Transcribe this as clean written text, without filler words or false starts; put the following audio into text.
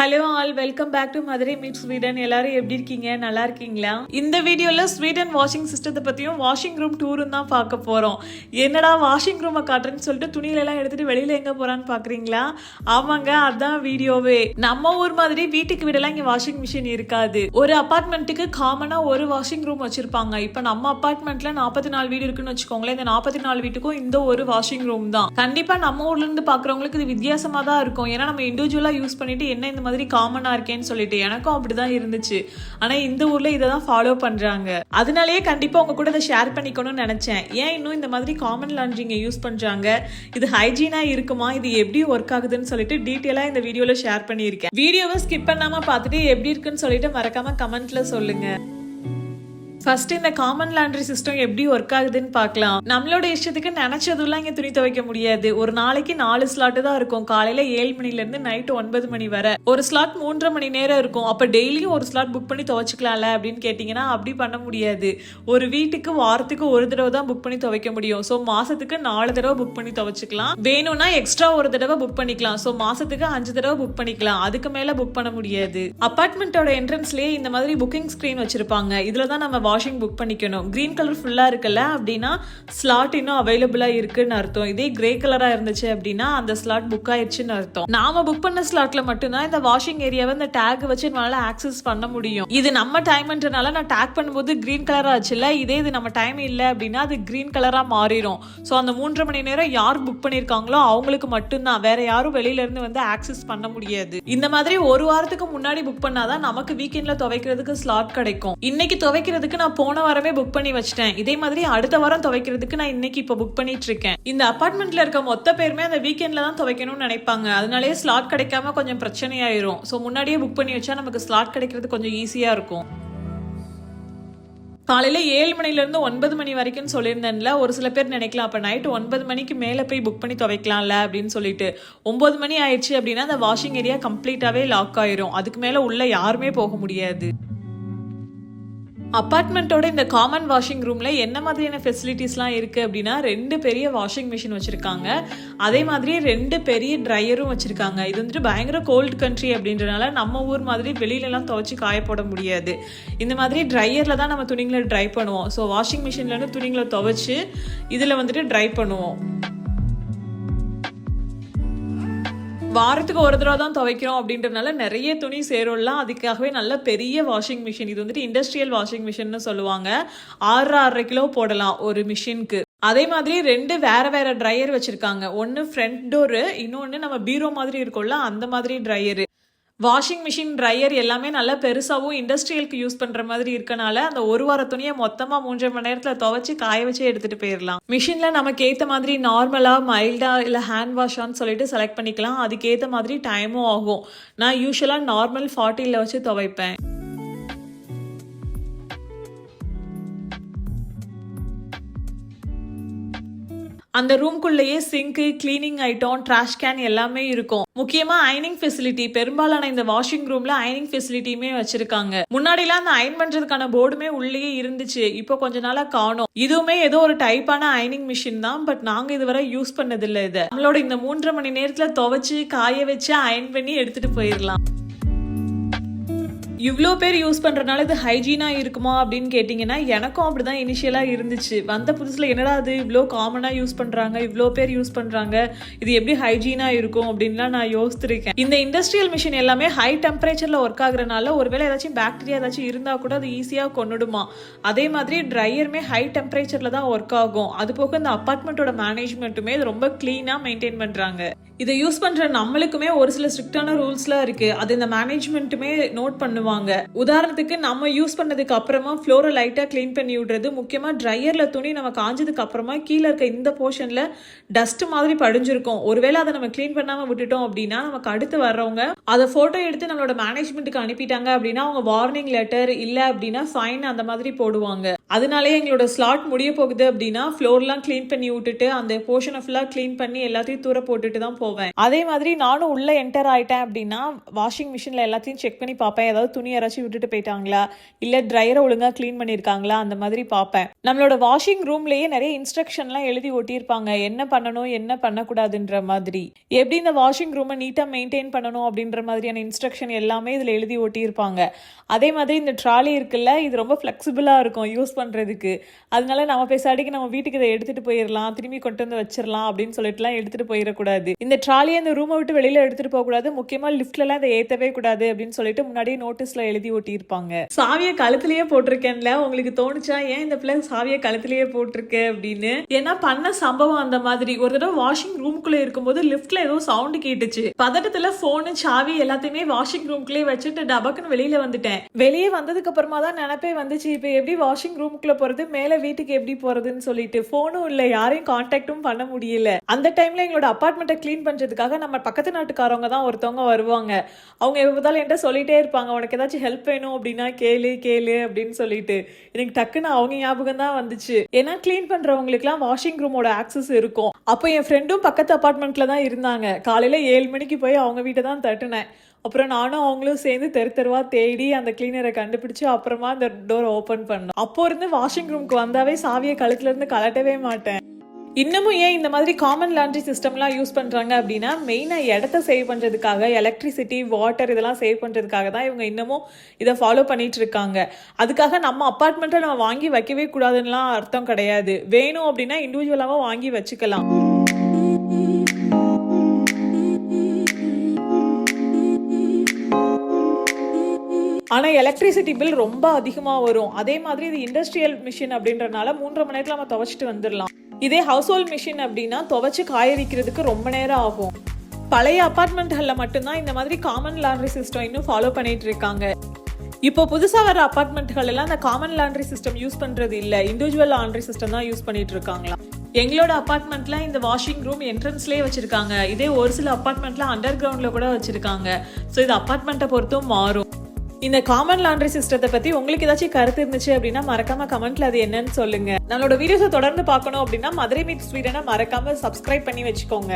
Hello all, welcome back to Madurai meet Sweden. எல்லாரும் எப்படி இருக்கீங்க? நல்லா இருக்கீங்களா? இந்த வீடியோல ஸ்வீடன் வாஷிங் சிஸ்டத்தை பத்தியும் வாஷிங் ரூம் டூரும் தான் பார்க்க போறோம். என்னடா வாஷிங் ரூமை காட்டுறேன்னு சொல்லிட்டு துணியில எல்லாம் எடுத்துட்டு வெளியில எங்க போறான்னு பாக்குறீங்களா? ஆமாங்க, அதான் வீடியோவே. நம்ம ஊர் மாதிரி வீட்டுக்கு வீடெல்லாம் இங்க வாஷிங் மிஷின் இருக்காது. ஒரு அபார்ட்மெண்ட்டுக்கு காமனா ஒரு வாஷிங் ரூம் வச்சிருப்பாங்க. இப்ப நம்ம அபார்ட்மெண்ட்ல 44 வீடு இருக்குன்னு வச்சுக்கோங்களேன். இந்த 44 வீட்டுக்கும் இந்த ஒரு வாஷிங் ரூம் தான். கண்டிப்பா நம்ம ஊர்ல இருந்து பாக்குறவங்களுக்கு இது வித்தியாசமா தான் இருக்கும். ஏன்னா நம்ம இண்டிவிஜுவலா யூஸ் பண்ணிட்டு என்ன இந்த மாதிரி காமனா இருக்கேன்னு சொல்லிட்டு எனக்கும் அப்படிதான் இருந்துச்சு. ஆனா இந்த ஊர்ல இதை தான் ஃபாலோ பண்றாங்க. அதனாலேயே கண்டிப்பா உங்க கூட இதை ஷேர் பண்ணிக்கணும்னு நினைச்சேன். ஏன் இன்னும் இந்த மாதிரி காமன் லாண்ட்ரிங்க யூஸ் பண்றாங்க, இது ஹைஜீனா இருக்குமா, இது எப்படி ஒர்க் ஆகுதுன்னு சொல்லிட்டு டீட்டெயிலா இந்த வீடியோல ஷேர் பண்ணியிருக்கேன். வீடியோவை ஸ்கிப் பண்ணாம பார்த்துட்டு எப்படி இருக்குன்னு சொல்லிட்டு மறக்காம கமெண்ட்ல சொல்லுங்க. ஃபர்ஸ்ட் இந்த காமன் லாண்ட்ரி சிஸ்டம் எப்படி ஒர்க் ஆகுதுன்னு பார்க்கலாம். நம்மளோட இஷ்டத்துக்கு நினைச்சதுலாம் இங்க துணி துவைக்க முடியாது. ஒரு நாளைக்கு 4 ஸ்லாட் தான் இருக்கும். காலையில 7 மணில இருந்து நைட் 9 மணி வரை. ஒரு ஸ்லாட் 3.5 மணி நேரம் இருக்கும். அப்ப டெய்லியும் ஒரு ஸ்லாட் புக் பண்ணி துவைச்சிக்கலாம்ல அப்படின்னு கேட்டீங்கன்னா அப்படி பண்ண முடியாது. ஒரு வீட்டுக்கு வாரத்துக்கு ஒரு தடவை தான் புக் பண்ணி துவைக்க முடியும். ஸோ மாசத்துக்கு 4 தடவை புக் பண்ணி துவைச்சிக்கலாம். வேணும்னா எக்ஸ்ட்ரா ஒரு தடவை புக் பண்ணிக்கலாம். ஸோ மாசத்துக்கு 5 தடவை புக் பண்ணிக்கலாம். அதுக்கு மேல புக் பண்ண முடியாது. அபார்ட்மெண்டோட என்ட்ரன்ஸ்லயே இந்த மாதிரி புக்கிங் ஸ்கிரீன் வச்சிருப்பாங்க. இதுல தான் நம்ம வாஷிங் புக் பண்ணிக்கணும். கிரீன் கலர் ஃபுல்லா இருக்குல்ல அப்படின்னா ஸ்லாட் இன்னும் அவைலபிளா இருக்குன்னு அர்த்தம். இதே கிரே கலரா இருந்துச்சு அப்படின்னா அந்த ஸ்லாட் புக் ஆயிடுச்சுன்னு அர்த்தம். நாம புக் பண்ண ஸ்லாட்ல மட்டும்தான் இந்த வாஷிங் ஏரியாவை இந்த டேக் வச்சு நம்மளால ஆக்சஸ் பண்ண முடியும். இது நம்ம டைம்ன்றனால நான் டேக் பண்ணும்போது கிரீன் கலரா ஆச்சுல்ல, இதே இது நம்ம டைம் இல்லை அப்படின்னா அது கிரீன் கலரா மாறிடும். ஸோ அந்த 3.5 மணி நேரம் யார் புக் பண்ணிருக்காங்களோ அவங்களுக்கு மட்டும்தான், வேற யாரும் வெளியில இருந்து வந்து ஆக்சஸ் பண்ண முடியாது. இந்த மாதிரி ஒரு வாரத்துக்கு முன்னாடி புக் பண்ணாதான் நமக்கு வீக்கெண்ட்ல துவைக்கிறதுக்கு ஸ்லாட் கிடைக்கும். இன்னைக்கு துவைக்கிறதுக்கு நான் போன வாரமே புக் பண்ணி வச்சிட்டேன். இதே மாதிரி அடுத்த வாரம் துவைக்கிறதுக்கு நான் இன்னைக்கு இப்ப புக் பண்ணிட்டு இருக்கேன். இந்த அபார்ட்மெண்ட்ல இருக்க மொத்த பேருமே அந்த வீக்கெண்ட்ல தான் துவைக்கணும்னு நினைப்பாங்க. அதனாலேயே ஸ்லாட் கிடைக்காம கொஞ்சம் பிரச்சனையாயிரும். ஸோ முன்னாடியே புக் பண்ணி வச்சா நமக்கு ஸ்லாட் கிடைக்கிறது கொஞ்சம் ஈஸியா இருக்கும். காலையில 7 மணில இருந்து 9 மணி வரைக்கும் சொல்லியிருந்தேன்ல. ஒரு சில பேர் நினைக்கலாம் அப்ப நைட் 9 மணிக்கு மேல போய் புக் பண்ணி துவைக்கலாம்ல அப்படின்னு சொல்லிட்டு. 9 மணி ஆயிடுச்சு அப்படின்னா அந்த வாஷிங் ஏரியா கம்ப்ளீட்டாவே லாக் ஆயிரும். அதுக்கு மேல உள்ள யாருமே போக முடியாது. அபார்ட்மெண்ட்டோட இந்த காமன் வாஷிங் ரூம்ல என்ன மாதிரியான ஃபெசிலிட்டிஸ்லாம் இருக்கு அப்படின்னா 2 பெரிய வாஷிங் மிஷின் வச்சிருக்காங்க. அதே மாதிரி 2 பெரிய ட்ரையரும் வச்சிருக்காங்க. இது வந்துட்டு பயங்கர கோல்டு கண்ட்ரி அப்படின்றனால நம்ம ஊர் மாதிரி வெளியிலலாம் துவைச்சி காய போட முடியாது. இந்த மாதிரி ட்ரையர்ல தான் நம்ம துணிங்களை ட்ரை பண்ணுவோம். ஸோ வாஷிங் மிஷின்ல இருந்து துணிங்களை துவைச்சு இதுல வந்துட்டு ட்ரை பண்ணுவோம். வாரத்துக்கு ஒரு தடவை தான் துவைக்கிறோம் அப்படின்றதுனால நிறைய துணி சேரும்லாம். அதுக்காகவே நல்ல பெரிய வாஷிங் மிஷின். இது வந்துட்டு இண்டஸ்ட்ரியல் வாஷிங் மிஷின்னு சொல்லுவாங்க. 6.5 கிலோ போடலாம் ஒரு மிஷினுக்கு. அதே மாதிரி 2 வேற வேற ட்ரையர் வச்சிருக்காங்க. ஒன்னு ஃப்ரண்ட் டோரு, இன்னொன்னு நம்ம பீரோ மாதிரி இருக்கும்ல அந்த மாதிரி ட்ரையரு. வாஷிங் மிஷின் ட்ரையர் எல்லாமே நல்லா பெருசாகவும் இண்டஸ்ட்ரியலுக்கு யூஸ் பண்ற மாதிரி இருக்கனால அந்த ஒரு வார துணியை மொத்தமா 3.5 மணி நேரத்துல துவைச்சு காய வச்சே எடுத்துட்டு போயிடலாம். மிஷின்ல நமக்கு ஏத்த மாதிரி நார்மலா மைல்டா இல்ல ஹேண்ட் வாஷான்னு சொல்லிட்டு செலக்ட் பண்ணிக்கலாம். அதுக்கு ஏத்த மாதிரி டைமும் ஆகும். நான் யூஸ்வலா நார்மல் 40ல வச்சு துவைப்பேன். அந்த ரூம்குள்ளேயே sink, cleaning item, trash can எல்லாமே இருக்கும். முக்கியமா அயனிங் ஃபெசிலிட்டி, பெரும்பாலான இந்த வாஷிங் ரூம்ல அயனிங் ஃபெசிலிட்டியுமே வச்சிருக்காங்க. முன்னாடிலாம் அந்த அயன் பண்றதுக்கான போர்டுமே உள்ளேயே இருந்துச்சு. இப்போ கொஞ்ச நாளா காணோம். இதுவுமே ஏதோ ஒரு டைப்பான அயனிங் மிஷின் தான். பட் நாங்க இதுவரை யூஸ் பண்ணது இல்லை. இதை நம்மளோட இந்த 3.5 மணி நேரத்துல துவைச்சு காய வச்சு அயன் பண்ணி எடுத்துட்டு போயிடலாம். இவ்வளோ பேர் யூஸ் பண்ணுறதுனால இது ஹைஜீனா இருக்குமா அப்படின்னு கேட்டிங்கன்னா எனக்கும் அப்படிதான் இனிஷியலாக இருந்துச்சு. வந்த புதுசில் என்னடா அது இவ்வளோ காமனாக யூஸ் பண்ணுறாங்க, இவ்வளோ பேர் யூஸ் பண்ணுறாங்க, இது எப்படி ஹைஜீனா இருக்கும் அப்படின்லாம் நான் யோசிச்சிருக்கேன். இந்த இண்டஸ்ட்ரியல் மிஷின் எல்லாமே ஹை டெம்பரேச்சரில் ஒர்க் ஆகுறதுனால ஒருவேளை ஏதாச்சும் பாக்டீரியா ஏதாச்சும் இருந்தால் கூட அது ஈஸியாக கொண்டுடுமா. அதே மாதிரி ட்ரையருமே ஹை டெம்பரேச்சரில் தான் ஒர்க் ஆகும். அது போக இந்த அப்பார்ட்மெண்ட்டோட மேனேஜ்மெண்ட்டுமே இது ரொம்ப க்ளீனாக மெயின்டைன் பண்ணுறாங்க. இதை யூஸ் பண்ணுற நம்மளுக்குமே ஒரு சில ஸ்ட்ரிக்டான ரூல்ஸ்லாம் இருக்குது. அது இந்த மேனேஜ்மெண்ட்டுமே நோட் பண்ணுவாங்க. உதாரணத்துக்கு நம்ம யூஸ் பண்ணதுக்கு அப்புறமா ஃப்ளோரை லைட்டா கிளீன் பண்ணி விடுறது. முக்கியமா ட்ரையர்ல துணி நம்ம காஞ்சதுக்கு அப்புறமா கீழே இருக்க இந்த போர்ஷன்ல டஸ்ட் மாதிரி படிஞ்சிருக்கும். ஒருவேளை அதை நம்ம கிளீன் பண்ணாம விட்டுட்டோம் அப்படின்னா நமக்கு அடுத்து வர்றவங்க அதை போட்டோ எடுத்து நம்மளோட மேனேஜ்மெண்ட்டுக்கு அனுப்பிட்டாங்க அப்படின்னா அவங்க வார்னிங் லெட்டர் இல்ல அப்படின்னா ஃபைன் அந்த மாதிரி போடுவாங்க. அதனாலே எங்களோட ஸ்லாட் முடிய போகுது அப்படின்னா ஃப்ளோர்லாம் கிளீன் பண்ணி விட்டுட்டு அந்த போர்ஷனை ஃபுல்லா கிளீன் பண்ணி எல்லாத்தையும் தூர போட்டுட்டு தான் போவோம். போவேன். அதே மாதிரி நானும் உள்ள என்டர் ஆயிட்டேன் அப்படின்னா வாஷிங் மிஷின்ல எல்லாத்தையும் செக் பண்ணி பார்ப்பேன். ஏதாவது துணி யாராச்சும் விட்டுட்டு போயிட்டாங்களா, இல்ல ட்ரையரை ஒழுங்கா கிளீன் பண்ணிருக்காங்களா, அந்த மாதிரி பார்ப்பேன். நம்மளோட வாஷிங் ரூம்லயே நிறைய இன்ஸ்ட்ரக்ஷன்லாம் எழுதி ஒட்டியிருப்பாங்க, என்ன பண்ணணும் என்ன பண்ணக்கூடாதுன்ற மாதிரி. எப்படி இந்த வாஷிங் ரூமை நீட்டா மெயின்டைன் பண்ணணும் அப்படின்ற மாதிரியான இன்ஸ்ட்ரக்ஷன் எல்லாமே இதுல எழுதி ஒட்டியிருப்பாங்க. அதே மாதிரி இந்த ட்ராலி இருக்குல்ல, இது ரொம்ப ஃப்ளெக்சிபிளா இருக்கும் யூஸ் பண்றதுக்கு. அதனால நம்ம பேசாடிக்கு நம்ம வீட்டுக்கு இதை எடுத்துட்டு போயிடலாம், திரும்பி கொண்டு வந்து வச்சிடலாம் அப்படின்னு சொல்லிட்டுலாம் எடுத்துட்டு போயிடக்கூடாது. இந்த ட்ராலியை இந்த ரூமை விட்டு வெளியில எடுத்துட்டு போக கூடாது, முக்கியமா லிஃப்ட்ல எல்லாம் இதை ஏத்தவே கூடாது அப்படின்னு சொல்லிட்டு முன்னாடியே நோட்டீஸ்ல எழுதி ஒட்டியிருப்பாங்க. சாவியை கழுத்துலயே போட்டிருக்கேன்ல, உங்களுக்கு தோணுச்சா ஏன் இந்த பிள்ளை சாவியை கழுத்துலயே போட்டிருக்கு அப்படின்னு? ஏன்னா பண்ண சம்பவம் அந்த மாதிரி. ஒரு தடவை வாஷிங் ரூம்குள்ள இருக்கும்போது லிஃப்ட்ல ஏதோ சவுண்ட் கேட்டுச்சு. பதட்டத்துல போனு சாவி எல்லாத்தையுமே வாஷிங் ரூம்குள்ளே வச்சுட்டு டபக்குன்னு வெளியில வந்துட்டேன். வெளியே வந்ததுக்கு அப்புறமா தான் நினைப்பே வந்துச்சு, இப்ப எப்படி வாஷிங் ரூம்குள்ள போறது, மேல வீட்டுக்கு எப்படி போறதுன்னு சொல்லிட்டு. போனும் இல்ல, யாரையும் கான்டாக்டும் பண்ண முடியல. அந்த டைம்ல எங்களோட அபார்ட்மெண்ட்டை கிளீன் பண்றதுக்காக நம்ம பக்கத்து நாட்டுக்காரவங்க தான் ஒருத்தவங்க வருவாங்க. அவங்க எப்போதாலும் என்கிட்ட சொல்லிட்டே இருப்பாங்க, உனக்கு ஏதாச்சும் ஹெல்ப் வேணும் அப்படின்னா கேளு கேளு அப்படின்னு சொல்லிட்டு. எனக்கு டக்குன்னு அவங்க ஞாபகம் தான் வந்துச்சு. ஏன்னா கிளீன் பண்றவங்களுக்கு எல்லாம் வாஷிங் ரூமோட ஆக்சஸ் இருக்கும். அப்போ என் ஃப்ரெண்டும் பக்கத்து அபார்ட்மெண்ட்ல தான் இருந்தாங்க. காலையில 7 மணிக்கு போய் அவங்க வீட்டை தான் தட்டுனேன். அப்புறம் நானும் அவங்களும் சேர்ந்து தெருவா தேடி அந்த கிளீனரை கண்டுபிடிச்சு அப்புறமா அந்த டோர் ஓபன் பண்ணோம். அப்போ இருந்து வாஷிங் ரூம்க்கு வந்தாவே சாவியை கழுத்துல இருந்து கலட்டவே மாட்டேன். இன்னமும் ஏன் இந்த மாதிரி காமன் லாண்ட்ரி சிஸ்டம்லாம் யூஸ் பண்றாங்க அப்படின்னா, மெயினா இடத்த சேவ் பண்றதுக்காக, எலக்ட்ரிசிட்டி, வாட்டர் இதெல்லாம் சேவ் பண்றதுக்காக தான் இவங்க இன்னமும் இதை ஃபாலோ பண்ணிட்டு இருக்காங்க. அதுக்காக நம்ம அப்பார்ட்மெண்ட்டை நம்ம வாங்கி வைக்கவே கூடாதுன்னுலாம் அர்த்தம் கிடையாது. வேணும் அப்படின்னா இண்டிவிஜுவலாவா வாங்கி வச்சுக்கலாம். ஆனா எலக்ட்ரிசிட்டி பில் ரொம்ப அதிகமா வரும். அதே மாதிரி இது இண்டஸ்ட்ரியல் மிஷின் அப்படின்றனால 3.5 மணி நேரத்துல நம்ம துவைச்சிட்டு வந்துடலாம். இதே ஹவுஸ் ஹோல்ட் மிஷின் அப்படின்னா துவைச்சு காயரிக்கிறதுக்கு ரொம்ப நேரம் ஆகும். பழைய அபார்ட்மெண்ட்கள்ல மட்டும்தான் இந்த மாதிரி காமன் லாண்ட்ரி சிஸ்டம் இன்னும் ஃபாலோ பண்ணிட்டு இருக்காங்க. இப்போ புதுசா வர அபார்ட்மெண்ட்கள் எல்லாம் இந்த காமன் லாண்ட்ரி சிஸ்டம் யூஸ் பண்றது இல்ல, இண்டிவிஜுவல் லாண்ட்ரி சிஸ்டம் தான் யூஸ் பண்ணிட்டு இருக்காங்களா. எங்களோட அபார்ட்மெண்ட்ல இந்த வாஷிங் ரூம் என்ட்ரன்ஸ்லயே வச்சிருக்காங்க. இதே ஒரு சில அபார்ட்மெண்ட்ல அண்டர் கிரவுண்ட்ல கூட வச்சிருக்காங்க. ஸோ இது அபார்ட்மெண்ட்டை பொறுத்தும் மாறும். இந்த காமன் லாண்ட்ரி சிஸ்டத்தை பத்தி உங்களுக்கு ஏதாச்சும் கருத்து இருந்துச்சு அப்படின்னா மறக்காம கமெண்ட்ல அது என்னன்னு சொல்லுங்க. நம்மளோட வீடியோஸை தொடர்ந்து பார்க்கணும் அப்படின்னா மதுரை மீட் ஸ்வீடனை மறக்காம சப்ஸ்கிரைப் பண்ணி வச்சுக்கோங்க.